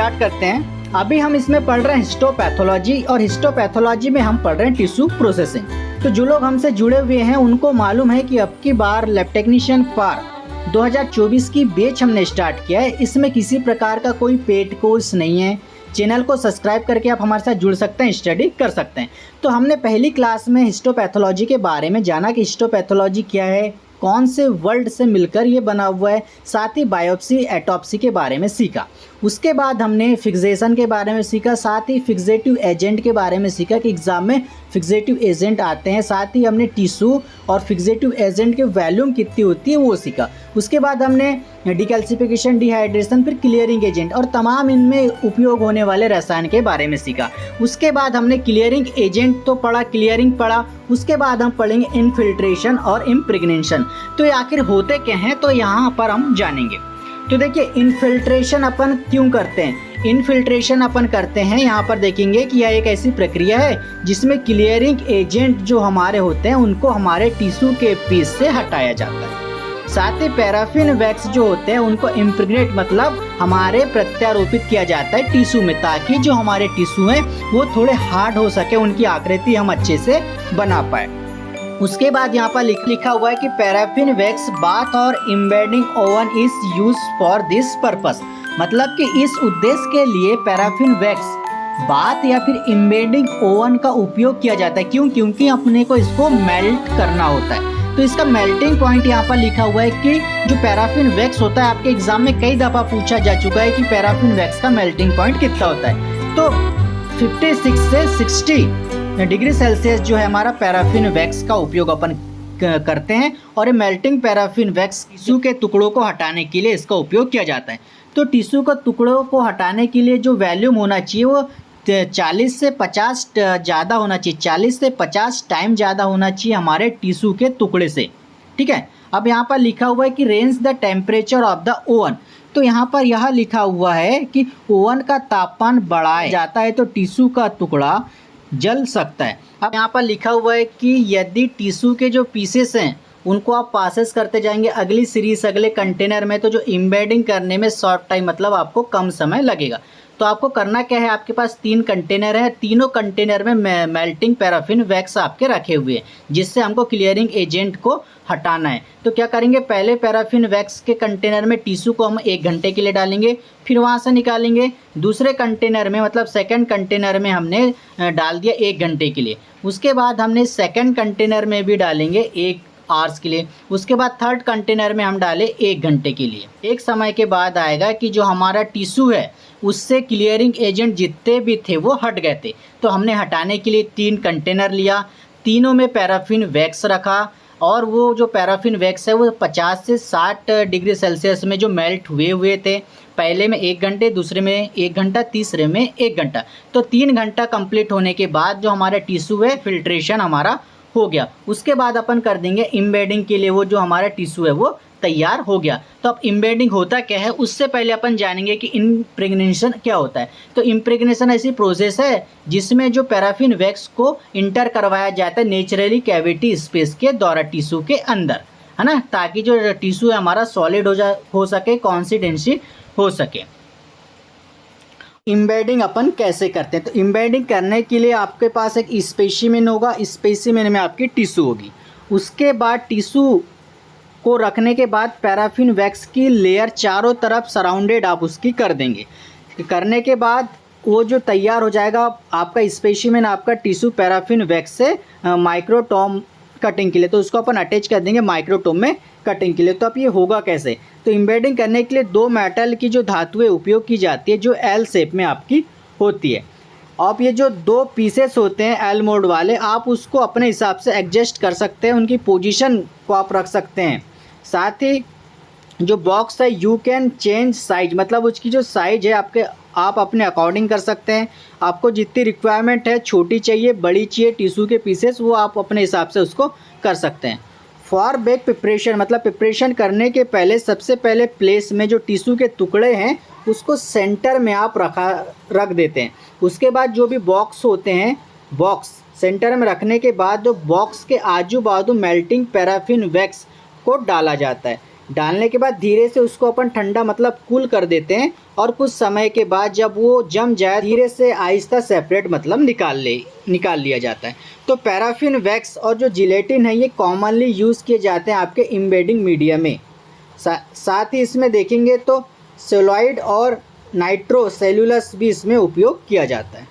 Start करते हैं। अभी हम इसमें पढ़ रहे हैं हिस्टोपैथोलॉजी, और हिस्टोपैथोलॉजी में हम पढ़ रहे हैं टिश्यू प्रोसेसिंग। तो जो लोग हमसे जुड़े हुए हैं उनको मालूम है कि अब की बार लैब टेक्नीशियन पार 2024 की बैच हमने स्टार्ट किया है। इसमें किसी प्रकार का कोई पेड कोर्स नहीं है। चैनल को सब्सक्राइब करके आप हमारे साथ जुड़ सकते हैं, स्टडी कर सकते हैं। तो हमने पहली क्लास में हिस्टोपैथोलॉजी के बारे में जाना कि हिस्टोपैथोलॉजी क्या है, कौन से वर्ड से मिलकर ये बना हुआ है, साथ ही बायोप्सी एटॉप्सी के बारे में सीखा। उसके बाद हमने फिक्सेशन के बारे में सीखा, साथ ही फिक्सेटिव एजेंट के बारे में सीखा कि एग्जाम में फिक्सेटिव एजेंट आते हैं। साथ ही हमने टिश्यू और फिक्सेटिव एजेंट के वॉल्यूम कितनी होती है वो सीखा। उसके बाद हमने डिकैल्सिफिकेशन, डिहाइड्रेशन, फिर क्लियरिंग एजेंट और तमाम इनमें उपयोग होने वाले रसायन के बारे में सीखा। उसके बाद हमने क्लियरिंग एजेंट तो पढ़ा, क्लियरिंग पढ़ा। उसके बाद हम पढ़ेंगे इनफिल्ट्रेशन और इम्प्रेग्नेशन। तो ये आखिर होते क्या हैं, तो यहाँ पर हम जानेंगे। तो देखिए, इनफिल्ट्रेशन अपन क्यों करते हैं? इनफिल्ट्रेशन अपन करते हैं, यहाँ पर देखेंगे कि यह एक ऐसी प्रक्रिया है जिसमें क्लियरिंग एजेंट जो हमारे होते हैं उनको हमारे टिश्यू के पीस से हटाया जाता है। साथ ही पैराफिन वैक्स जो होते हैं उनको इम्प्रेग्नेट मतलब हमारे प्रत्यारोपित किया जाता है टिश्यू में, ताकि जो हमारे टिश्यू हैं वो थोड़े हार्ड हो सके, उनकी आकृति हम अच्छे से बना पाए। उसके बाद यहाँ पर लिखा हुआ है कि पैराफिन वैक्स बाथ और embedding oven is use for this purpose, मतलब कि इस उद्देश्य के लिए पैराफिन वैक्स बाथ या फिर एम्बेडिंग ओवन का उपयोग किया जाता है। क्यों? क्योंकि अपने को इसको मेल्ट करना होता है। तो इसका मेल्टिंग पॉइंट यहाँ पर लिखा हुआ है कि जो पैराफिन वैक्स होता है, आपके एग्जाम में कई दफ़ा पूछा जा चुका है कि पैराफिन वैक्स का मेल्टिंग पॉइंट कितना होता है। तो 56 से 60 डिग्री सेल्सियस जो है हमारा पैराफिन वैक्स का उपयोग अपन करते हैं, और ये मेल्टिंग पैराफिन वैक्स टिश्यू के टुकड़ों को हटाने के लिए इसका उपयोग किया जाता है। तो टिश्यू के टुकड़ों को हटाने के लिए जो वॉल्यूम होना चाहिए वो 40 से 50 ज़्यादा होना चाहिए, 40 से 50 टाइम ज़्यादा होना चाहिए हमारे टिश्यू के टुकड़े से। ठीक है। अब यहाँ पर लिखा हुआ है कि range the temperature of the oven. तो यहाँ पर यह लिखा हुआ है कि ओवन का तापमान बढ़ाया जाता है तो टिश्यू का टुकड़ा जल सकता है। अब यहाँ पर लिखा हुआ है कि यदि टिश्यू के जो पीसेस हैं उनको आप पासेस करते जाएंगे अगली सीरीज अगले कंटेनर में, तो जो एम्बेडिंग करने में शॉर्ट टाइम मतलब आपको कम समय लगेगा। तो आपको करना क्या है, आपके पास 3 कंटेनर है, तीनों कंटेनर में मेल्टिंग पैराफिन वैक्स आपके रखे हुए हैं, जिससे हमको क्लियरिंग एजेंट को हटाना है। तो क्या करेंगे, पहले पैराफिन वैक्स के कंटेनर में टिश्यू को हम 1 घंटे के लिए डालेंगे, फिर वहाँ से निकालेंगे। दूसरे कंटेनर में मतलब सेकंड कंटेनर में हमने डाल दिया 1 घंटे के लिए। उसके बाद हमने सेकंड कंटेनर में भी डालेंगे 1 आवर्स के लिए। उसके बाद थर्ड कंटेनर में हम डालें 1 घंटे के लिए। एक समय के बाद आएगा कि जो हमारा टिश्यू है उससे क्लियरिंग एजेंट जितने भी थे वो हट गए थे। तो हमने हटाने के लिए 3 कंटेनर लिया, तीनों में पैराफिन वैक्स रखा, और वो जो पैराफिन वैक्स है वो 50 से 60 डिग्री सेल्सियस में जो मेल्ट हुए थे, पहले में 1 घंटे, दूसरे में 1 घंटा, तीसरे में 1 घंटा। तो 3 घंटा कंप्लीट होने के बाद जो हमारा टिश्यू है फिल्ट्रेशन हमारा हो गया। उसके बाद अपन कर देंगे एम्बेडिंग के लिए, वो जो हमारा टिश्यू है वो तैयार हो गया। तो अब इम्बेडिंग होता क्या है, उससे पहले अपन जानेंगे कि इम्प्रेग्नेशन क्या होता है। तो इम्प्रेग्नेशन ऐसी प्रोसेस है जिसमें जो पैराफिन वैक्स को इंटर करवाया जाता है नेचुरली कैविटी स्पेस के द्वारा टिश्यू के अंदर, है ना, ताकि जो टिश्यू है हमारा सॉलिड हो सके, कंसिस्टेंसी हो सके। इम्बेडिंग अपन कैसे करते हैं, तो इम्बेडिंग करने के लिए आपके पास एक स्पेसिमेन होगा, स्पेसिमेन में आपकी टिश्यू होगी। उसके बाद टिश्यू को रखने के बाद पैराफिन वैक्स की लेयर चारों तरफ सराउंडेड आप उसकी कर देंगे। करने के बाद वो जो तैयार हो जाएगा आपका स्पेसिमेन, आपका टिश्यू पैराफिन वैक्स से माइक्रोटोम कटिंग के लिए, तो उसको अपन अटैच कर देंगे माइक्रोटोम में कटिंग के लिए। तो अब ये होगा कैसे, तो इम्बेडिंग करने के लिए 2 मेटल की जो धातुएं उपयोग की जाती है जो एल शेप में आपकी होती है। अब ये जो 2 पीसेस होते हैं एल मोड वाले, आप उसको अपने हिसाब से एडजस्ट कर सकते हैं, उनकी पोजीशन को आप रख सकते हैं। साथ ही जो बॉक्स है यू कैन चेंज साइज, मतलब उसकी जो साइज है आप अपने अकॉर्डिंग कर सकते हैं। आपको जितनी रिक्वायरमेंट है, छोटी चाहिए बड़ी चाहिए टिश्यू के पीसेस, वो आप अपने हिसाब से उसको कर सकते हैं। फॉर बेक प्रिपरेशन, मतलब प्रिपरेशन करने के पहले सबसे पहले प्लेस में जो टिश्यू के टुकड़े हैं उसको सेंटर में आप रख देते हैं। उसके बाद जो भी बॉक्स होते हैं, बॉक्स सेंटर में रखने के बाद जो बॉक्स के आजू बाजू मेल्टिंग पैराफिन वैक्स को डाला जाता है। डालने के बाद धीरे से उसको अपन ठंडा मतलब कूल कर देते हैं और कुछ समय के बाद जब वो जम जाए धीरे से आहिस्ता सेपरेट मतलब निकाल लिया जाता है। तो पैराफिन वैक्स और जो जिलेटिन है ये कॉमनली यूज़ किए जाते हैं आपके एम्बेडिंग मीडिया में। साथ ही इसमें देखेंगे तो सेलुलोइड और नाइट्रोसेल्युलस भी इसमें उपयोग किया जाता है।